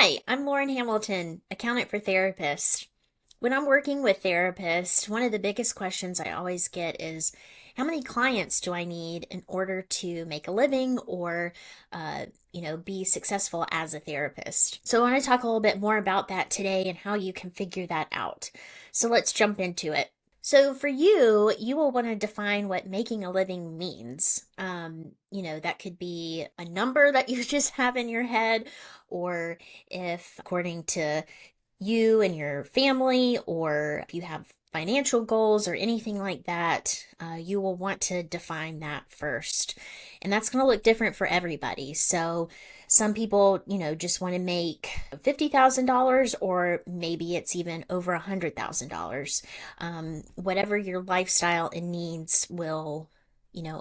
Hi, I'm Lauren Hamilton, accountant for therapists. When I'm working with therapists, one of the biggest questions I always get is how many clients do I need in order to make a living or, be successful as a therapist? So I want to talk a little bit more about that today and how you can figure that out. So let's jump into it. So for you, you will want to define what making a living means. That could be a number that you just have in your head, or if according to you and your family, or if you have financial goals or anything like that, you will want to define that first. And that's going to look different for everybody. So some people, just want to make $50,000, or maybe it's even over $100,000. Whatever your lifestyle and needs will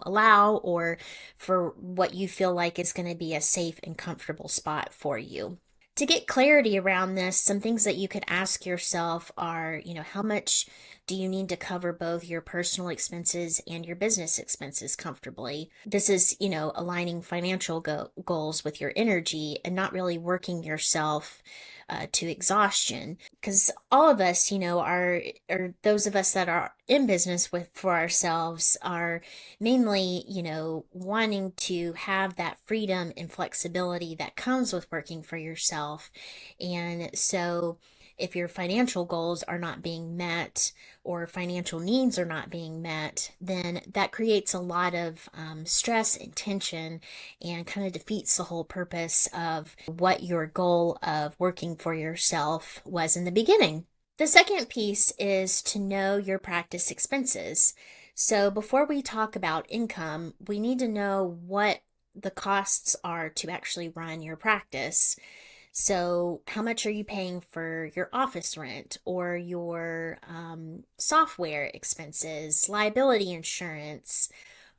allow, or for what you feel like is going to be a safe and comfortable spot for you. To get clarity around this, some things that you could ask yourself are, how much do you need to cover both your personal expenses and your business expenses comfortably? This is, aligning financial goals with your energy and not really working yourself to exhaustion. Because all of us, or those of us that are in business for ourselves are mainly, wanting to have that freedom and flexibility that comes with working for yourself. And so if your financial goals are not being met or financial needs are not being met, then that creates a lot of stress and tension and kind of defeats the whole purpose of what your goal of working for yourself was in the beginning. The second piece is to know your practice expenses. So before we talk about income, we need to know what the costs are to actually run your practice. So, how much are you paying for your office rent or your software expenses, liability insurance,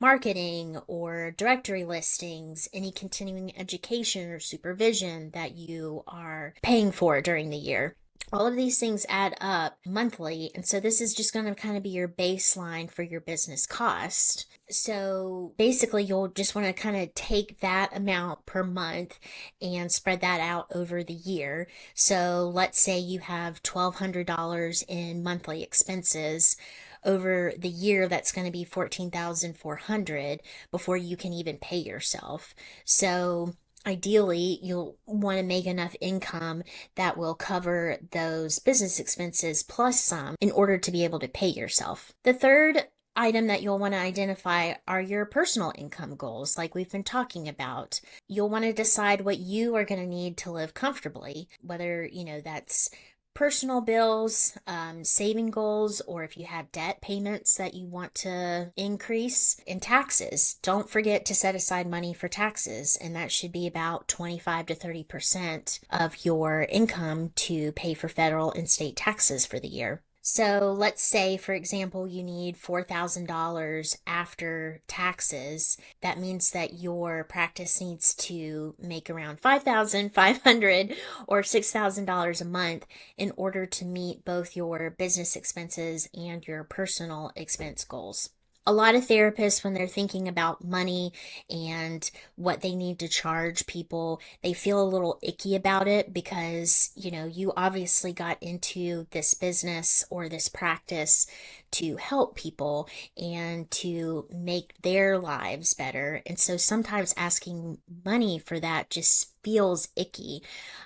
marketing or directory listings, any continuing education or supervision that you are paying for during the year? All of these things add up monthly. And so this is just going to kind of be your baseline for your business cost. So basically, you'll just want to kind of take that amount per month and spread that out over the year. So let's say you have $1,200 in monthly expenses. Over the year, that's going to be $14,400 before you can even pay yourself. So ideally, you'll want to make enough income that will cover those business expenses plus some in order to be able to pay yourself. The third item that you'll want to identify are your personal income goals, like we've been talking about. You'll want to decide what you are going to need to live comfortably, whether, that's personal bills, saving goals, or if you have debt payments that you want to increase, and taxes. Don't forget to set aside money for taxes, and that should be about 25 to 30% of your income to pay for federal and state taxes for the year. So let's say, for example, you need $4,000 after taxes. That means that your practice needs to make around $5,500 or $6,000 a month in order to meet both your business expenses and your personal expense goals. A lot of therapists, when they're thinking about money and what they need to charge people, they feel a little icky about it because, you obviously got into this business or this practice to help people and to make their lives better. And so sometimes asking money for that just feels icky.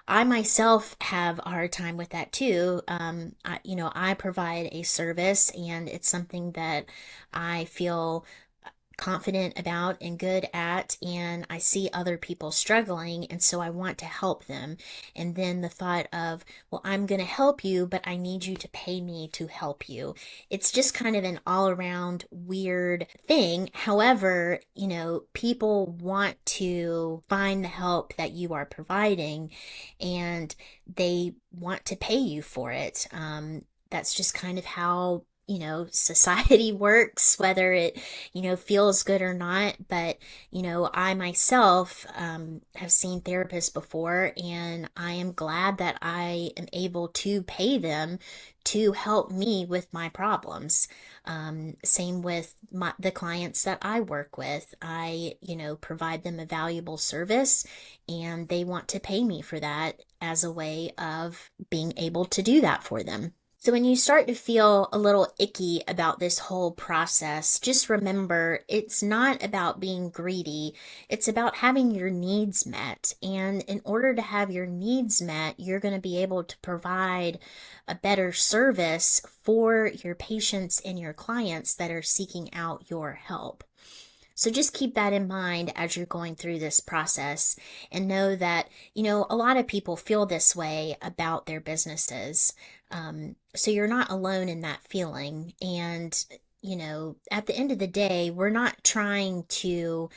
I myself have a hard time with that too. I provide a service and it's something that I feel confident about and good at, and I see other people struggling, and so I want to help them. And then the thought of, well, I'm going to help you, but I need you to pay me to help you. It's just kind of an all around weird thing. However, people want to find the help that you are providing, and they want to pay you for it. That's just kind of how society works, whether it, feels good or not. But, I myself have seen therapists before, and I am glad that I am able to pay them to help me with my problems. Same with the clients that I work with. I, provide them a valuable service, and they want to pay me for that as a way of being able to do that for them. So when you start to feel a little icky about this whole process, just remember it's not about being greedy. It's about having your needs met. And in order to have your needs met, you're going to be able to provide a better service for your patients and your clients that are seeking out your help. So just keep that in mind as you're going through this process, and know that, a lot of people feel this way about their businesses. So you're not alone in that feeling. And, at the end of the day, we're not trying to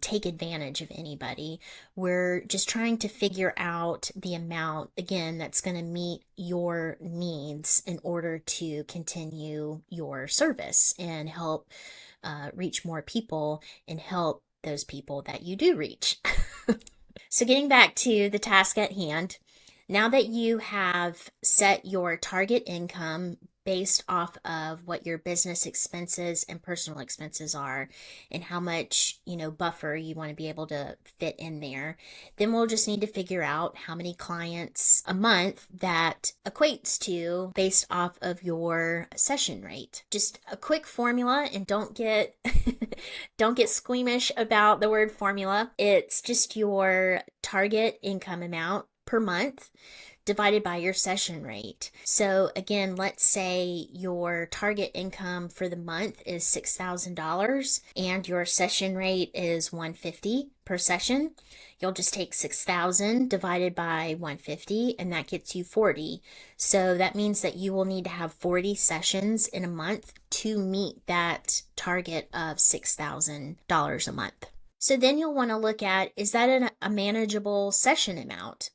take advantage of anybody. We're just trying to figure out the amount, again, that's going to meet your needs in order to continue your service and help reach more people and help those people that you do reach. So, getting back to the task at hand, now that you have set your target income based off of what your business expenses and personal expenses are and how much, buffer you want to be able to fit in there, then we'll just need to figure out how many clients a month that equates to based off of your session rate. Just a quick formula, and don't get don't get squeamish about the word formula. It's just your target income amount per month divided by your session rate. So again, let's say your target income for the month is $6,000 and your session rate is 150 per session. You'll just take 6,000 divided by 150, and that gets you 40. So that means that you will need to have 40 sessions in a month to meet that target of $6,000 a month. So then you'll want to look at, is that a manageable session amount?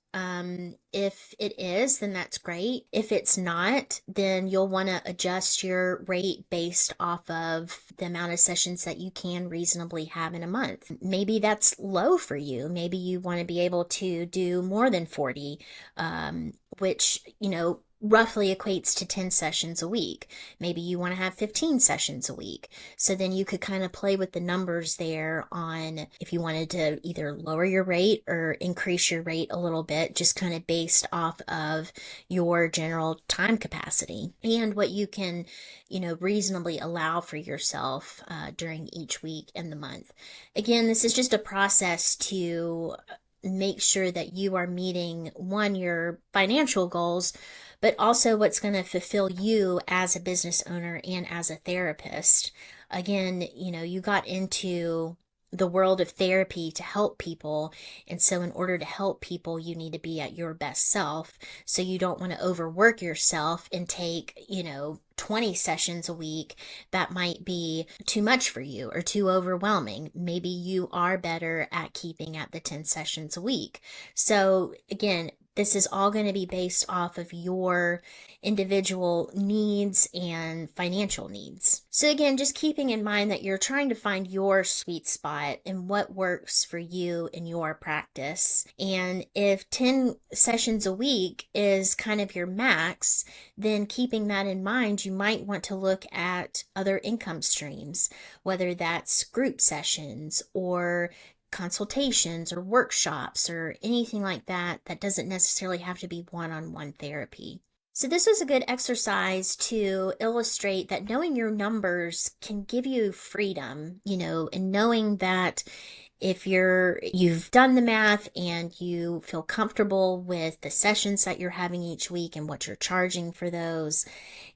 If it is, then that's great. If it's not, then you'll want to adjust your rate based off of the amount of sessions that you can reasonably have in a month. Maybe that's low for you. Maybe you want to be able to do more than 40, which, roughly equates to 10 sessions a week. Maybe you want to have 15 sessions a week. So then you could kind of play with the numbers there on if you wanted to either lower your rate or increase your rate a little bit, just kind of based off of your general time capacity and what you can, reasonably allow for yourself during each week and the month. Again, this is just a process to make sure that you are meeting, one, your financial goals, but also what's going to fulfill you as a business owner and as a therapist. Again, you got into the world of therapy to help people. And so in order to help people, you need to be at your best self. So you don't want to overwork yourself and take, 20 sessions a week. That might be too much for you or too overwhelming. Maybe you are better at keeping at the 10 sessions a week. So again, this is all going to be based off of your individual needs and financial needs. So again, just keeping in mind that you're trying to find your sweet spot and what works for you in your practice. And if 10 sessions a week is kind of your max, then keeping that in mind, you might want to look at other income streams, whether that's group sessions or consultations or workshops or anything like that. That doesn't necessarily have to be one-on-one therapy. So this was a good exercise to illustrate that knowing your numbers can give you freedom, and knowing that if you've done the math and you feel comfortable with the sessions that you're having each week and what you're charging for those,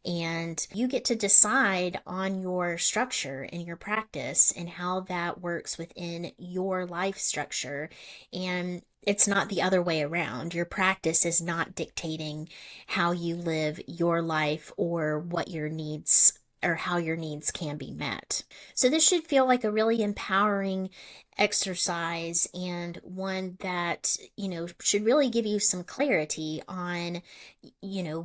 and you get to decide on your structure and your practice and how that works within your life structure. And it's not the other way around. Your practice is not dictating how you live your life or what your needs or how your needs can be met. So this should feel like a really empowering exercise, and one that, should really give you some clarity on,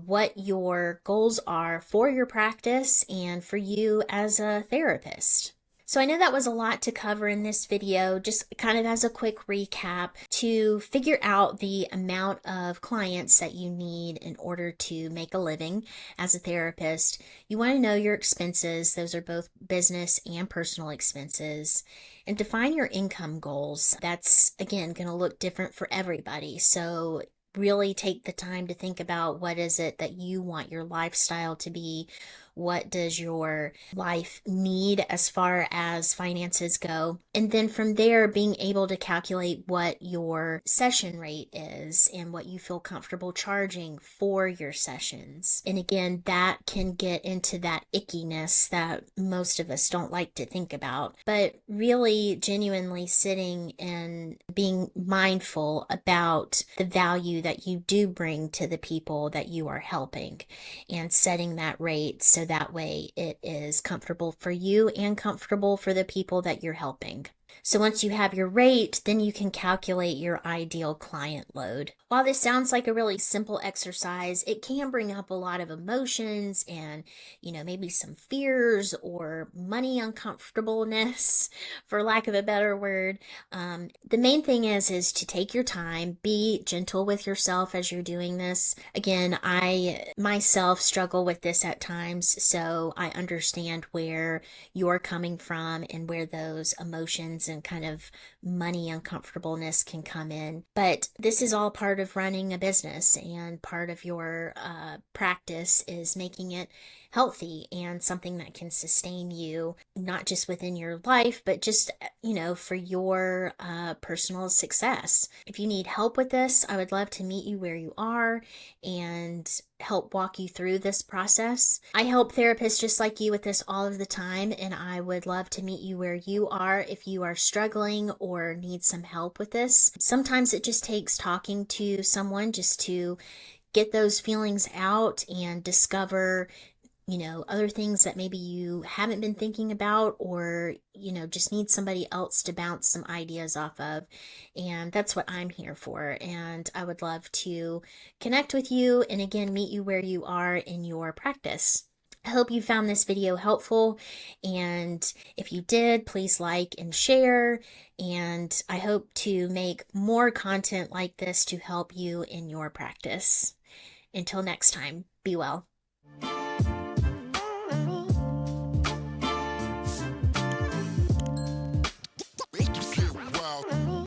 what your goals are for your practice and for you as a therapist. So I know that was a lot to cover in this video, just kind of as a quick recap to figure out the amount of clients that you need in order to make a living as a therapist. You want to know your expenses. Those are both business and personal expenses. And define your income goals. That's, again, going to look different for everybody. So really take the time to think about what is it that you want your lifestyle to be. What does your life need as far as finances go? And then from there, being able to calculate what your session rate is and what you feel comfortable charging for your sessions. And again, that can get into that ickiness that most of us don't like to think about. But really, genuinely sitting and being mindful about the value that you do bring to the people that you are helping, and setting that rate so that way it is comfortable for you and comfortable for the people that you're helping. So once you have your rate, then you can calculate your ideal client load. While this sounds like a really simple exercise, it can bring up a lot of emotions and, maybe some fears or money uncomfortableness, for lack of a better word. The main thing is to take your time, be gentle with yourself as you're doing this. Again, I myself struggle with this at times, so I understand where you're coming from and where those emotions and kind of money uncomfortableness can come in. But this is all part of running a business, and part of your practice is making it healthy and something that can sustain you, not just within your life, but just, for your personal success. If you need help with this, I would love to meet you where you are and help walk you through this process. I help therapists just like you with this all of the time, and I would love to meet you where you are if you are struggling or need some help with this. Sometimes it just takes talking to someone just to get those feelings out and discover other things that maybe you haven't been thinking about, or, just need somebody else to bounce some ideas off of. And that's what I'm here for. And I would love to connect with you and, again, meet you where you are in your practice. I hope you found this video helpful, and if you did, please like and share, and I hope to make more content like this to help you in your practice. Until next time, be well.